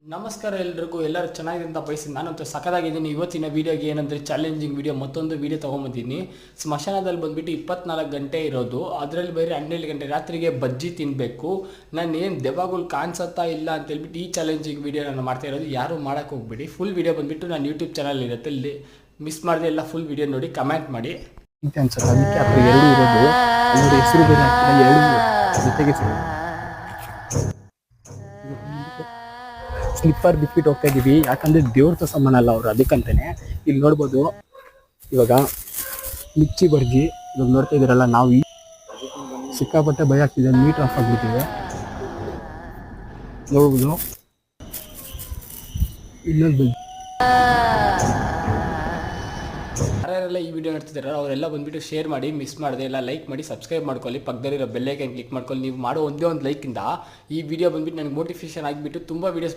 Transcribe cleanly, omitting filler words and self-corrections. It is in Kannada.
ನಮಸ್ಕಾರ ಎಲ್ರಿಗೂ, ಎಲ್ಲರೂ ಚೆನ್ನಾಗಿದೆ ಅಂತ ಬಯಸಿ ನಾನಂತೂ ಸಖತ್ತಾಗಿದ್ದೀನಿ. ಇವತ್ತಿನ ವೀಡಿಯೋಗೆ ಏನಂದರೆ ಚಾಲೆಂಜಿಂಗ್ ವೀಡಿಯೋ, ಮತ್ತೊಂದು ವೀಡಿಯೋ ತೊಗೊಂಬಂದಿದ್ದೀನಿ. ಸ್ಮಶಾನದಲ್ಲಿ ಬಂದುಬಿಟ್ಟು 24 ಗಂಟೆ ಇರೋದು, ಅದರಲ್ಲಿ ಬೇರೆ 12 ಗಂಟೆ ರಾತ್ರಿಗೆ ಬಜ್ಜಿ ತಿನ್ನಬೇಕು. ನಾನು ಏನು ದೆವ್ವಗಳು ಕಾಣಿಸುತ್ತಾ ಇಲ್ಲ ಅಂತೇಳ್ಬಿಟ್ಟು ಈ ಚಾಲೆಂಜಿಂಗ್ ವೀಡಿಯೋ ನಾನು ಮಾಡ್ತಾ ಇರೋದು. ಯಾರೂ ಮಾಡೋಕ್ಕೆ ಹೋಗ್ಬೇಡಿ. ಫುಲ್ ವೀಡಿಯೋ ಬಂದುಬಿಟ್ಟು ನಾನು ಯೂಟ್ಯೂಬ್ ಚಾನಲ್ ಇರುತ್ತೆ, ಇಲ್ಲಿ ಮಿಸ್ ಮಾಡಿದೆ ಎಲ್ಲ ಫುಲ್ ವೀಡಿಯೋ ನೋಡಿ ಕಮೆಂಟ್ ಮಾಡಿ ಅನ್ಸುತ್ತೆ. ಅದಕ್ಕೆ ಅದ್ರ ಎರಡು ಇರೋದು ಅಲ್ಲಿ ಹೆಸರು ಬೇರೆ ಆಗ್ತದೆ, ಎರಡು ಜೊತೆಗೆ ಸ್ಲಿಪ್ಪರ್ ಬಿಟ್ಬಿಟ್ಟು ಹೋಗ್ತಾ ಇದೀವಿ. ಯಾಕಂದ್ರೆ ದೇವ್ರ ಸಮಾನ ಅಲ್ಲ ಅವರು, ಅದಕ್ಕಂತಾನೆ. ಇಲ್ಲಿ ನೋಡ್ಬೋದು, ಇವಾಗ ಮಿಚ್ಚಿ ಬರ್ಜಿ ಇವಾಗ ನೋಡ್ತಾ ಇದ್ದೀರಲ್ಲ, ನಾವು ಸಿಕ್ಕಾಪಟ್ಟೆ ಭಯ ಆಗ್ತಿದೆ. ಮೀಟರ್ ಆಫ್ ಆಗಿಬಿಟ್ಟಿದೆ ನೋಡ್ಬೋದು. ಇನ್ನೊಂದು ಯಾರೆಲ್ಲ ಈ ವಿಡಿಯೋ ನೋಡ್ತಿದ್ದಾರೋ ಅವರೆಲ್ಲ ಬಂದುಬಿಟ್ಟು ಶೇರ್ ಮಾಡಿ, ಮಿಸ್ ಮಾಡಿದೆ ಎಲ್ಲ ಲೈಕ್ ಮಾಡಿ, ಸಬ್ಸ್ಕ್ರೈಬ್ ಮಾಡ್ಕೊಳ್ಳಿ, ಪಕ್ಕದಲ್ಲಿರೋ ಬೆಲ್ ಐಕಾನ್ ಕ್ಲಿಕ್ ಮಾಡ್ಕೊಳ್ಳಿ. ನೀವು ಮಾಡೋ ಒಂದೇ ಒಂದು ಲೈಕಿಂದ ಈ ವಿಡಿಯೋ ಬಂದುಬಿಟ್ಟು ನನಗೆ ಮೋಟಿವೇಶನ್ ಆಗಿಬಿಟ್ಟು ತುಂಬ ವೀಡಿಯೋಸ್